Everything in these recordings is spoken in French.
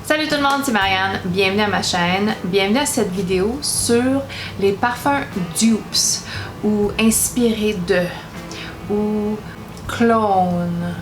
Salut tout le monde, c'est Marianne, bienvenue à ma chaîne, bienvenue à cette vidéo sur les parfums dupes ou inspirés de ou clones.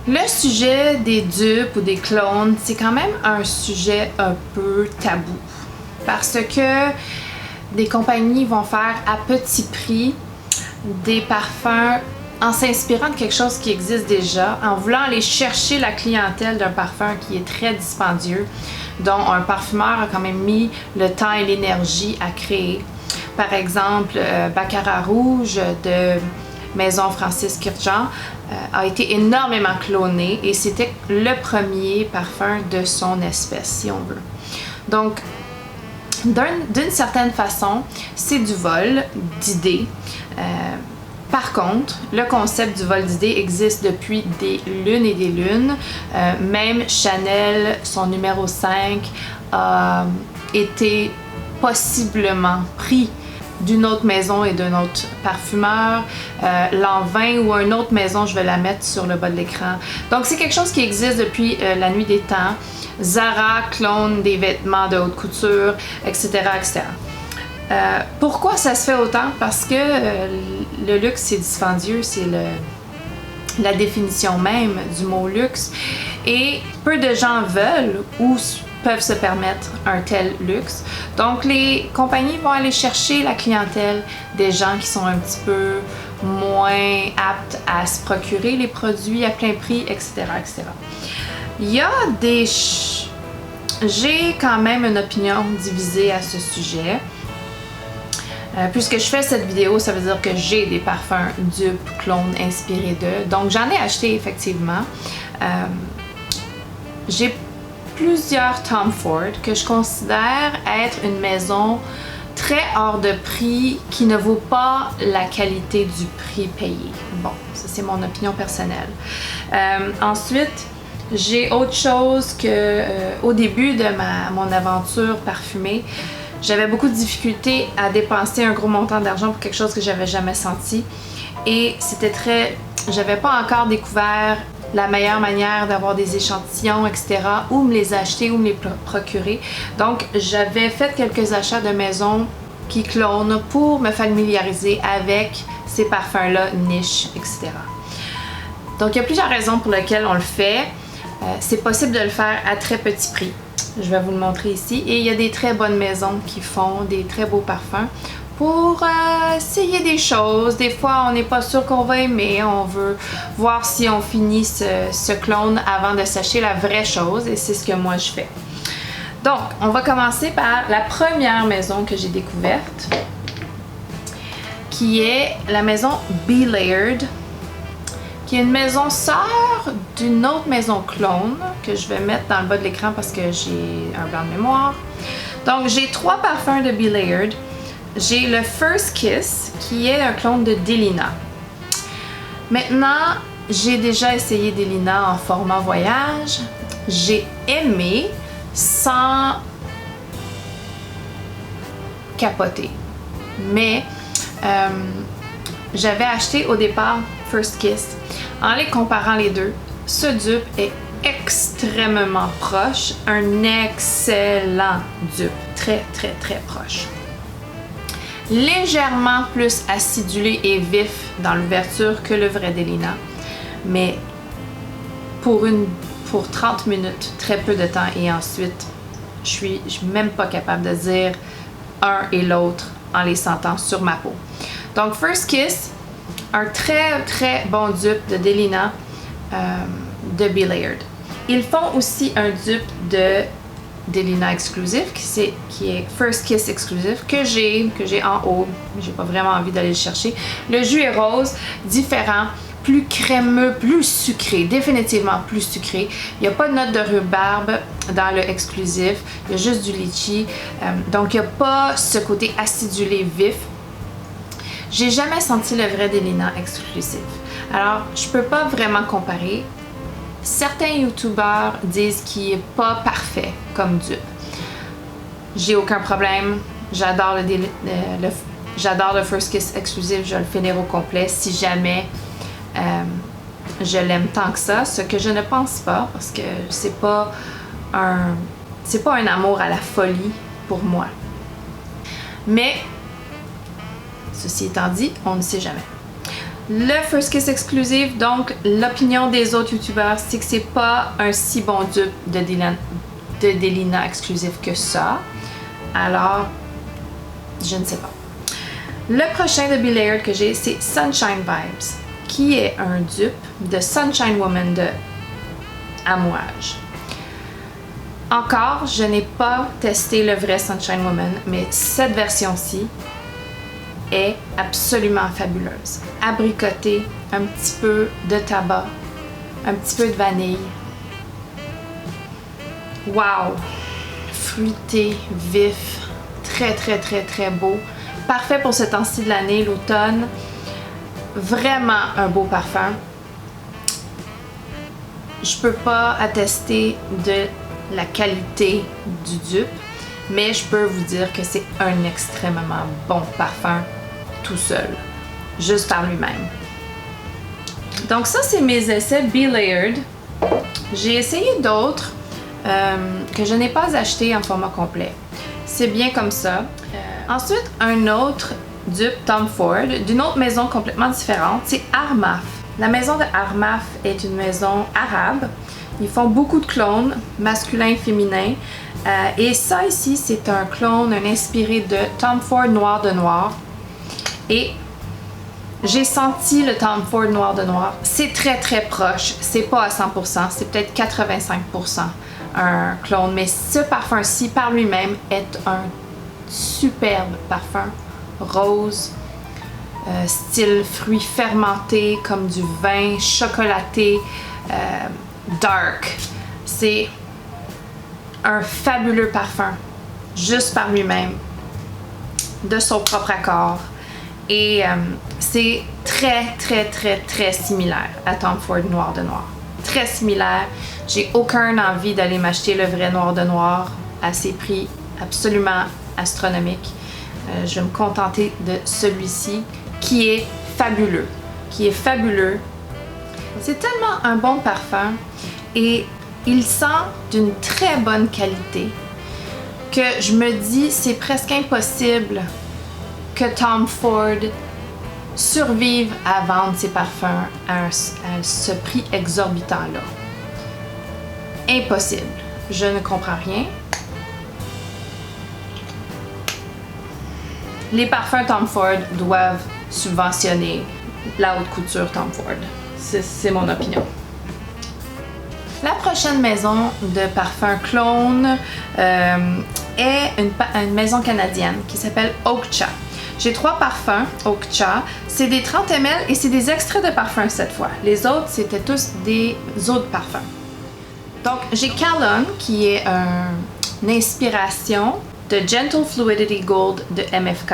Le sujet des dupes ou des clones, c'est quand même un sujet un peu tabou parce que des compagnies vont faire à petit prix des parfums en s'inspirant de quelque chose qui existe déjà, en voulant aller chercher la clientèle d'un parfum qui est très dispendieux, dont un parfumeur a quand même mis le temps et l'énergie à créer. Par exemple, Baccarat Rouge de Maison Francis Kurkdjian a été énormément cloné et c'était le premier parfum de son espèce, si on veut. Donc, d'une certaine façon, c'est du vol d'idées. Par contre, le concept du vol d'idées existe depuis des lunes et des lunes. Même Chanel, son numéro 5, a été possiblement pris d'une autre maison et d'un autre parfumeur. L'an 20 ou une autre maison, je vais la mettre sur le bas de l'écran. Donc c'est quelque chose qui existe depuis la nuit des temps. Zara clone des vêtements de haute couture, etc. etc. Pourquoi ça se fait autant? Parce que le luxe c'est dispendieux, c'est la définition même du mot luxe. Et peu de gens veulent ou peuvent se permettre un tel luxe. Donc les compagnies vont aller chercher la clientèle des gens qui sont un petit peu moins aptes à se procurer les produits à plein prix, etc. etc. Il y a des... J'ai quand même une opinion divisée à ce sujet. Puisque je fais cette vidéo, ça veut dire que j'ai des parfums dupes, clones inspirés d'eux. Donc j'en ai acheté effectivement. J'ai plusieurs Tom Ford que je considère être une maison très hors de prix qui ne vaut pas la qualité du prix payé. Bon, ça c'est mon opinion personnelle. Ensuite, j'ai autre chose que au début de mon aventure parfumée, j'avais beaucoup de difficultés à dépenser un gros montant d'argent pour quelque chose que j'avais jamais senti. Et c'était j'avais pas encore découvert la meilleure manière d'avoir des échantillons, etc. Où me les acheter, où me les procurer. Donc, j'avais fait quelques achats de maisons qui clonent pour me familiariser avec ces parfums-là, niche, etc. Donc, il y a plusieurs raisons pour lesquelles on le fait. C'est possible de le faire à très petit prix. Je vais vous le montrer ici. Et il y a des très bonnes maisons qui font des très beaux parfums pour essayer des choses. Des fois, on n'est pas sûr qu'on va aimer. On veut voir si on finit ce clone avant de s'acheter la vraie chose. Et c'est ce que moi, je fais. Donc, on va commencer par la première maison que j'ai découverte, qui est la maison Belaird, qui est une maison sœur d'une autre maison clone que je vais mettre dans le bas de l'écran parce que j'ai un blanc de mémoire. Donc, j'ai 3 parfums de Belaird. J'ai le First Kiss, qui est un clone de Delina. Maintenant, j'ai déjà essayé Delina en format voyage. J'ai aimé sans capoter. Mais j'avais acheté au départ First Kiss. En les comparant les deux, ce dupe est extrêmement proche. Un excellent dupe. Très, très, très proche. Légèrement plus acidulé et vif dans l'ouverture que le vrai Delina. Mais pour 30 minutes, très peu de temps. Et ensuite, je suis même pas capable de dire un et l'autre en les sentant sur ma peau. Donc, First Kiss, un très très bon dupe de Delina de Belaird. Ils font aussi un dupe de Delina exclusif qui est First Kiss exclusif que j'ai en haut. J'ai pas vraiment envie d'aller le chercher. Le jus est rose, différent, plus crémeux, plus sucré, définitivement plus sucré. Il n'y a pas de note de rhubarbe dans le exclusif, il y a juste du litchi. Donc il n'y a pas ce côté acidulé vif. J'ai jamais senti le vrai Delina exclusif. Alors, je peux pas vraiment comparer. Certains youtubeurs disent qu'il est pas parfait comme dupe. J'ai aucun problème. J'adore j'adore le First Kiss exclusif, je vais le finir au complet si jamais je l'aime tant que ça, ce que je ne pense pas parce que c'est pas un amour à la folie pour moi. Mais ceci étant dit, on ne sait jamais. Le First Kiss exclusif, donc l'opinion des autres youtubeurs, c'est que c'est pas un si bon dupe de Delina exclusif que ça. Alors, je ne sais pas. Le prochain de Be Layered que j'ai, c'est Sunshine Vibes, qui est un dupe de Sunshine Woman de Amouage. Encore, je n'ai pas testé le vrai Sunshine Woman, mais cette version-ci est absolument fabuleuse. Abricotée, un petit peu de tabac, un petit peu de vanille. Wow! Fruité, vif, très très très très beau. Parfait pour ce temps-ci de l'année, l'automne. Vraiment un beau parfum. Je peux pas attester de la qualité du dupe, mais je peux vous dire que c'est un extrêmement bon parfum tout seul, juste par lui-même. Donc ça, c'est mes essais Be Layered. J'ai essayé d'autres que je n'ai pas acheté en format complet. C'est bien comme ça. Ensuite, un autre dupe Tom Ford d'une autre maison complètement différente, c'est Armaf. La maison de Armaf est une maison arabe. Ils font beaucoup de clones, masculins et féminins. Et ça ici, c'est un clone, inspiré de Tom Ford Noir de Noir. Et j'ai senti le Tom Ford Noir de Noir. C'est très très proche. C'est pas à 100%, c'est peut-être 85% un clone. Mais ce parfum-ci, par lui-même, est un superbe parfum. Rose, style fruits fermentés, comme du vin, chocolaté, dark. C'est un fabuleux parfum, juste par lui-même, de son propre accord. Et c'est très, très, très, très similaire à Tom Ford Noir de Noir. Très similaire. J'ai aucune envie d'aller m'acheter le vrai Noir de Noir à ces prix absolument astronomiques. Je vais me contenter de celui-ci qui est fabuleux. C'est tellement un bon parfum et il sent d'une très bonne qualité que je me dis c'est presque impossible que Tom Ford survive à vendre ses parfums à ce prix exorbitant-là. Impossible. Je ne comprends rien. Les parfums Tom Ford doivent subventionner la haute couture Tom Ford. C'est mon opinion. La prochaine maison de parfums clone est une maison canadienne qui s'appelle Okcha. J'ai 3 parfums Okcha. C'est des 30 ml et c'est des extraits de parfums cette fois. Les autres, c'était tous des eaux de parfum. Donc, j'ai Calonne qui est une inspiration de Gentle Fluidity Gold de MFK.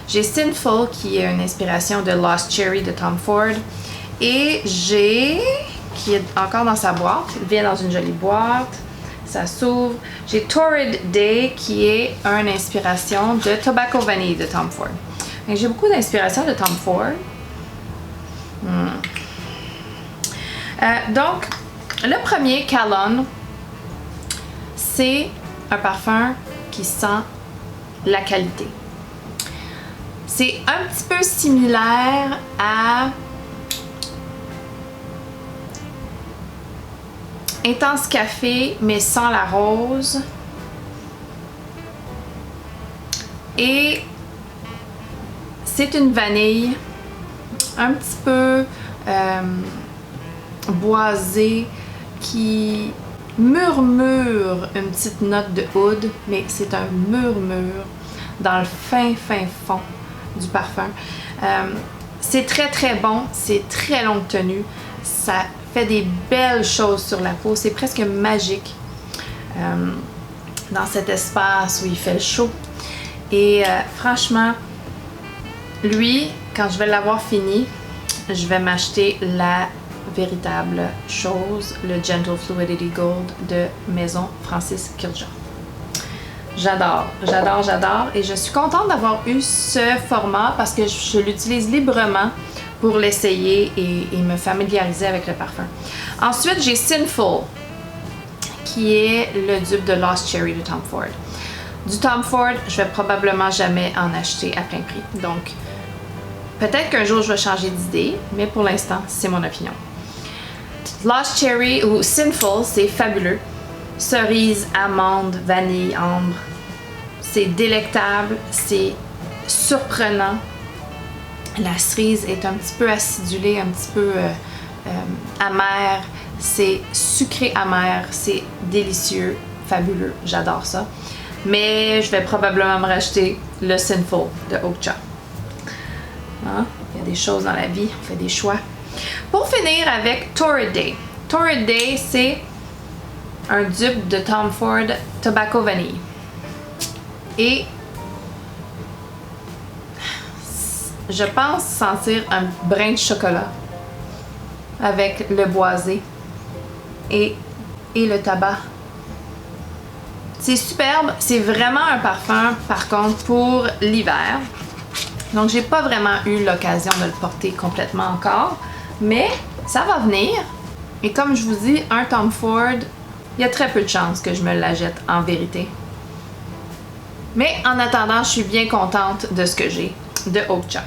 J'ai Sinful qui est une inspiration de Lost Cherry de Tom Ford. Et j'ai, qui est encore dans sa boîte, il vient dans une jolie boîte, ça s'ouvre. J'ai Torrid Day qui est une inspiration de Tobacco Vanille de Tom Ford. J'ai beaucoup d'inspiration de Tom Ford. Donc, le premier, Calonne, c'est un parfum qui sent la qualité. C'est un petit peu similaire à Intense Café, mais sans la rose. Et c'est une vanille un petit peu boisée qui murmure une petite note de oud, mais c'est un murmure dans le fin fond du parfum. C'est très très bon, c'est très longue tenue, ça fait des belles choses sur la peau, c'est presque magique dans cet espace où il fait le chaud. Et franchement, lui, quand je vais l'avoir fini, je vais m'acheter la véritable chose, le Gentle Fluidity Gold de Maison Francis Kurkdjian. J'adore, j'adore, j'adore. Et je suis contente d'avoir eu ce format parce que je l'utilise librement pour l'essayer et me familiariser avec le parfum. Ensuite, j'ai Sinful, qui est le dupe de Lost Cherry de Tom Ford. Du Tom Ford, je vais probablement jamais en acheter à plein prix. Donc, peut-être qu'un jour je vais changer d'idée, mais pour l'instant, c'est mon opinion. Lost Cherry ou Sinful, c'est fabuleux. Cerise, amande, vanille, ambre. C'est délectable, c'est surprenant. La cerise est un petit peu acidulée, un petit peu amère. C'est sucré amer, c'est délicieux, fabuleux, j'adore ça. Mais je vais probablement me racheter le Sinful de Okja. Hein? Il y a des choses dans la vie, on fait des choix. Pour finir avec Torrid Day. Torrid Day, c'est un dupe de Tom Ford Tobacco Vanille. Et je pense sentir un brin de chocolat avec le boisé et le tabac. C'est superbe, c'est vraiment un parfum par contre pour l'hiver. Donc j'ai pas vraiment eu l'occasion de le porter complètement encore, mais ça va venir. Et comme je vous dis, un Tom Ford, il y a très peu de chances que je me la jette en vérité. Mais en attendant, je suis bien contente de ce que j'ai de Okja.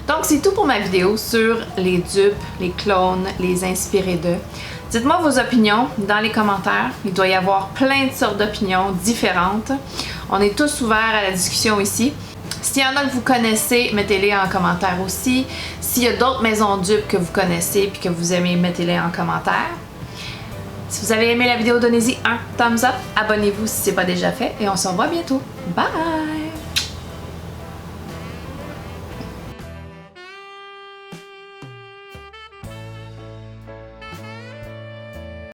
Donc c'est tout pour ma vidéo sur les dupes, les clones, les inspirés d'eux. Dites-moi vos opinions dans les commentaires. Il doit y avoir plein de sortes d'opinions différentes. On est tous ouverts à la discussion ici. S'il y en a que vous connaissez, mettez-les en commentaire aussi. S'il y a d'autres maisons dupes que vous connaissez et que vous aimez, mettez-les en commentaire. Si vous avez aimé la vidéo, donnez-y un thumbs up. Abonnez-vous si ce n'est pas déjà fait et on se revoit bientôt. Bye!